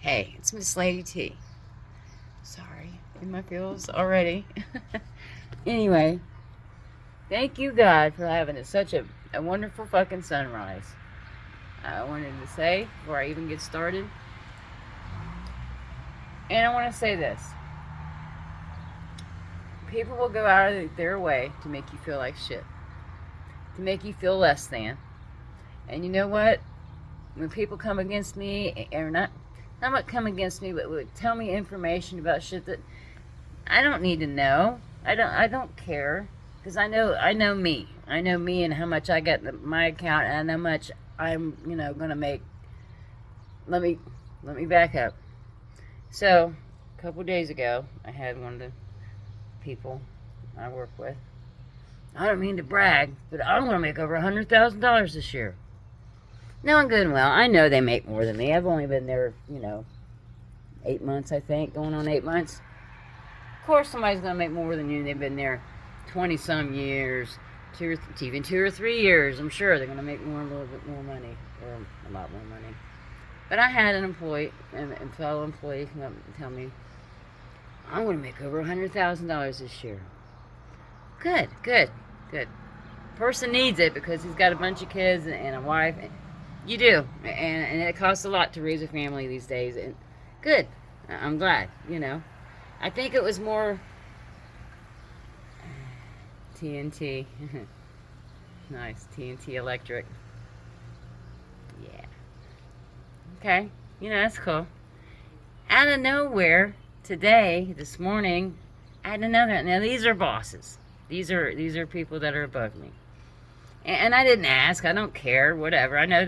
Hey, it's Miss Lady T. Sorry, in my feels already. Anyway, thank you, God, for having such a wonderful fucking sunrise. I wanted to say before I even get started, and I want to say this: people will go out of their way to make you feel like shit, to make you feel less than. And you know what? When people come against me, or not come against me, but would tell me information about shit that I don't need to know. I don't care because I know me. I know me and how much I get in my account and how much I'm gonna make. Let me back up. So a couple days ago, I had one of the people I work with. I don't mean to brag, but I'm gonna make over $100,000 this year. Now I'm good and well. I know they make more than me. I've only been there, 8 months, I think, going on 8 months. Of course, somebody's going to make more than you. They've been there 20 some years, even 2 or 3 years. I'm sure they're going to make a little bit more money, or a lot more money. But I had an employee, and fellow employee, come up and tell me, I'm going to make over $100,000 this year. Good. Person needs it because he's got a bunch of kids and a wife. You do, and it costs a lot to raise a family these days. And good, I'm glad. I think it was more TNT. Nice, TNT Electric. Yeah. Okay, that's cool. Out of nowhere today, this morning, I had another. Now these are bosses. These are people that are above me. And I didn't ask. I don't care. Whatever. I know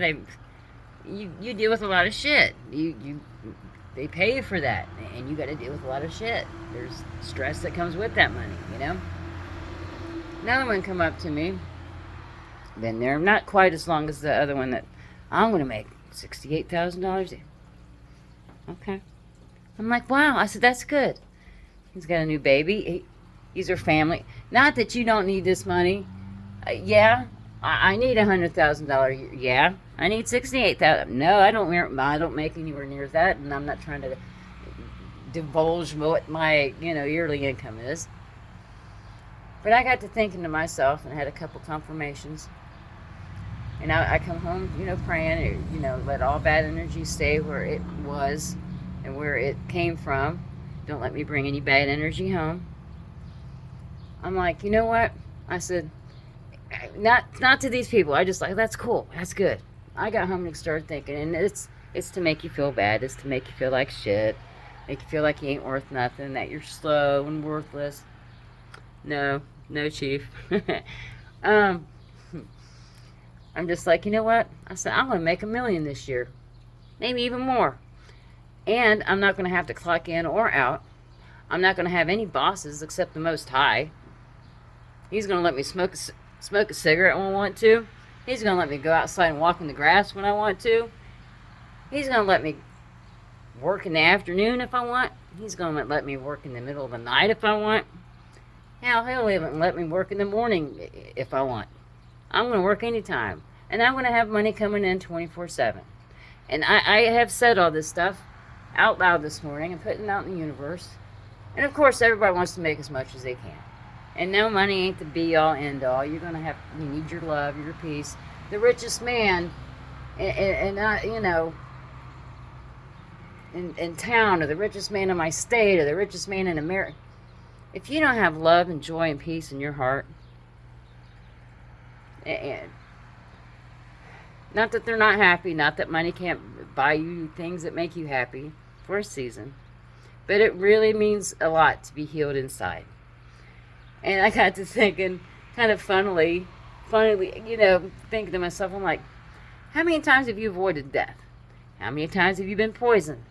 you deal with a lot of shit. They pay you for that, and you got to deal with a lot of shit. There's stress that comes with that money. Another one come up to me. Been there not quite as long as the other one. That I'm going to make $68,000. Okay. I'm like, wow. I said, that's good. He's got a new baby. He's her family. Not that you don't need this money. Yeah. I need $100,000. Yeah, I need $68,000. No, I don't make anywhere near that, and I'm not trying to divulge what my yearly income is. But I got to thinking to myself, and had a couple confirmations. And I come home, praying, let all bad energy stay where it was and where it came from. Don't let me bring any bad energy home. I'm like, you know what? I said. Not to these people. I just like, that's cool. That's good. I got home and started thinking, and it's to make you feel bad. It's to make you feel like shit. Make you feel like you ain't worth nothing, that you're slow and worthless. No, chief. I'm just like, you know what? I said, I'm going to make $1 million this year. Maybe even more. And I'm not going to have to clock in or out. I'm not going to have any bosses except the Most High. He's going to let me smoke a cigarette when I want to. He's going to let me go outside and walk in the grass when I want to. He's going to let me work in the afternoon if I want. He's going to let me work in the middle of the night if I want. Hell, he'll even let me work in the morning if I want. I'm going to work anytime. And I'm going to have money coming in 24/7. And I have said all this stuff out loud this morning and putting it out in the universe. And of course, everybody wants to make as much as they can. And no, money ain't the be-all, end-all. You need your love, your peace. The richest man in town, or the richest man in my state, or the richest man in America. If you don't have love and joy and peace in your heart, and not that they're not happy, not that money can't buy you things that make you happy for a season, but it really means a lot to be healed inside. And I got to thinking, kind of funnily, thinking to myself, I'm like, how many times have you avoided death? How many times have you been poisoned?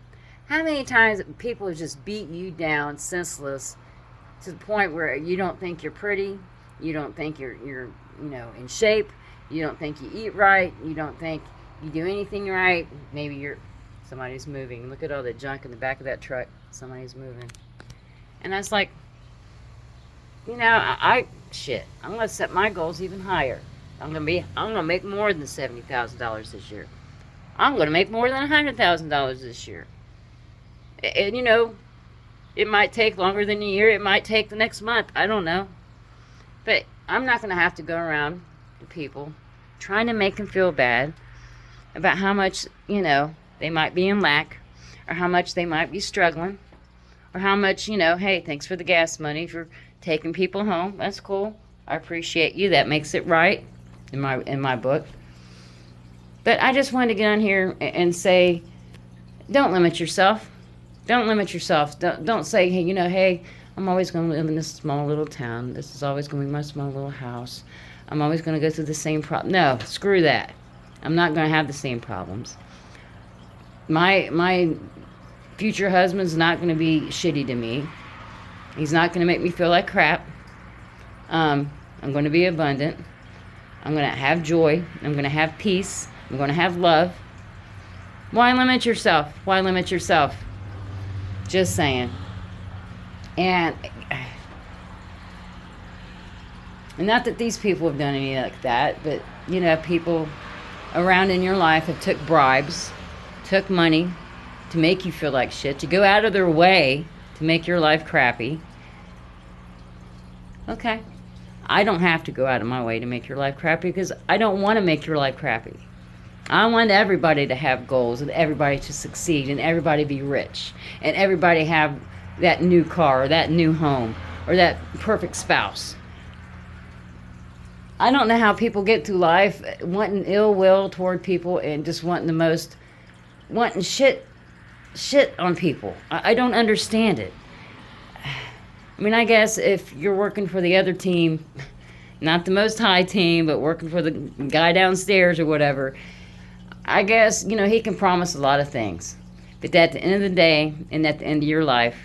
How many times people have just beat you down senseless to the point where you don't think you're pretty, you don't think you're in shape, you don't think you eat right, you don't think you do anything right. Maybe somebody's moving. Look at all the junk in the back of that truck. Somebody's moving. And I was like, I'm gonna set my goals even higher. I'm gonna make more than $70,000 this year. I'm gonna make more than $100,000 this year. And, you know, it might take longer than a year. It might take the next month. I don't know. But I'm not going to have to go around to people trying to make them feel bad about how much, you know, they might be in lack, or how much they might be struggling, or how much, you know, hey, thanks for the gas money for taking people home. That's cool. I appreciate you. That makes it right in my book. But I just wanted to get on here and say, don't limit yourself. Don't limit yourself. Don't say, hey, you know, hey, I'm always going to live in this small little town. This is always going to be my small little house. I'm always going to go through the same problem. No, screw that. I'm not going to have the same problems. My future husband's not going to be shitty to me. He's not going to make me feel like crap. I'm going to be abundant. I'm going to have joy. I'm going to have peace. I'm going to have love. Why limit yourself? Why limit yourself? Just saying. And not that these people have done any like that, but, you know, people around in your life have took bribes, took money to make you feel like shit, to go out of their way to make your life crappy. Okay. I don't have to go out of my way to make your life crappy because I don't want to make your life crappy. I want everybody to have goals and everybody to succeed and everybody be rich and everybody have that new car or that new home or that perfect spouse. I don't know how people get through life wanting ill will toward people and just wanting shit on people. I don't understand it. I mean, I guess if you're working for the other team, not the most high team, but working for the guy downstairs or whatever, I guess, you know, he can promise a lot of things. But at the end of the day and at the end of your life,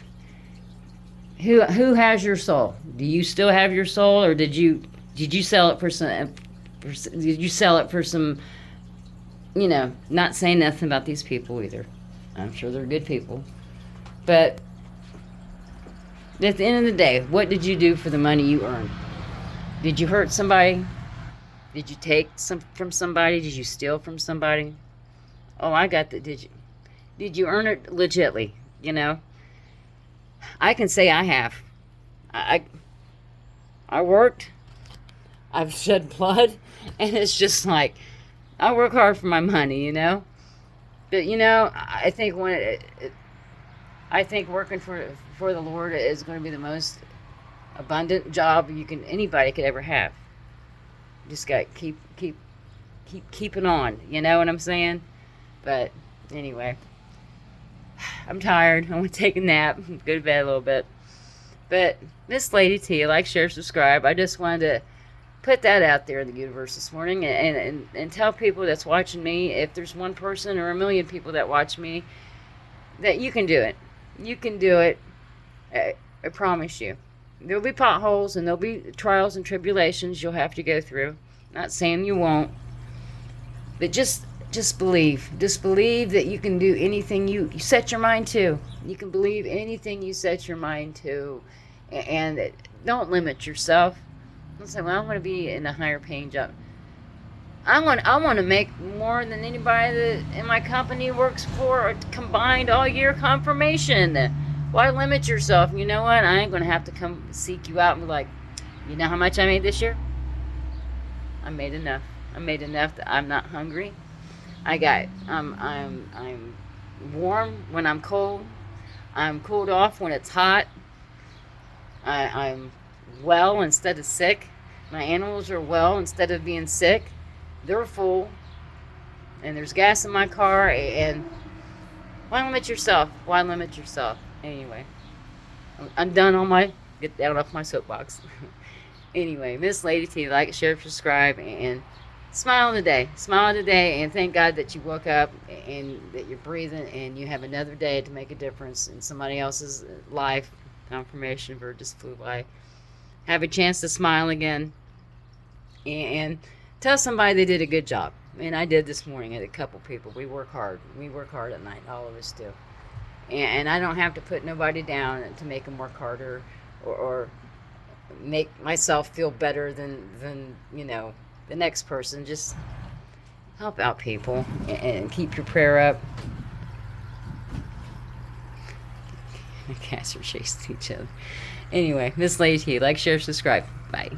who has your soul? Do you still have your soul, or did you sell it for some, you know, not saying nothing about these people either. I'm sure they're good people. But at the end of the day, what did you do for the money you earned? Did you hurt somebody? Did you take some from somebody? Did you steal from somebody? Oh, I got that. Did you earn it legitly? You know, I can say I have. I worked. I've shed blood, and it's just like I work hard for my money, you know. But you know, I think I think working for the Lord is going to be the most abundant job anybody could ever have. Just got to keep it on. You know what I'm saying? But anyway, I'm tired. I want to take a nap. Go to bed a little bit. But Miss Lady T, like, share, subscribe. I just wanted to put that out there in the universe this morning and tell people that's watching me, if there's one person or a million people that watch me, that you can do it. You can do it. I promise you. There'll be potholes and there'll be trials and tribulations you'll have to go through. Not saying you won't. But just believe. Just believe that you can do anything you set your mind to. You can believe anything you set your mind to. And don't limit yourself. Don't say, well, I want to be in a higher paying job. I want to make more than anybody that in my company works for combined all year confirmation. Why limit yourself? You know what? I ain't going to have to come seek you out and be like, you know how much I made this year? I made enough. I made enough that I'm not hungry. I'm warm when I'm cold. I'm cooled off when it's hot. I'm well instead of sick. My animals are well instead of being sick. They're full. And there's gas in my car. And why limit yourself? Why limit yourself? Anyway, I'm done on get down off my soapbox. Anyway, Miss Lady T, like, share, subscribe, and smile today. Smile today, and thank God that you woke up and that you're breathing and you have another day to make a difference in somebody else's life. Confirmation bird just flew by. Have a chance to smile again and tell somebody they did a good job. And I did this morning at a couple people. We work hard. We work hard at night. All of us do. And I don't have to put nobody down to make them work harder or make myself feel better than you know, the next person. Just help out people and keep your prayer up. The cats are chasing each other. Anyway, Miss Lady T, like, share, subscribe. Bye.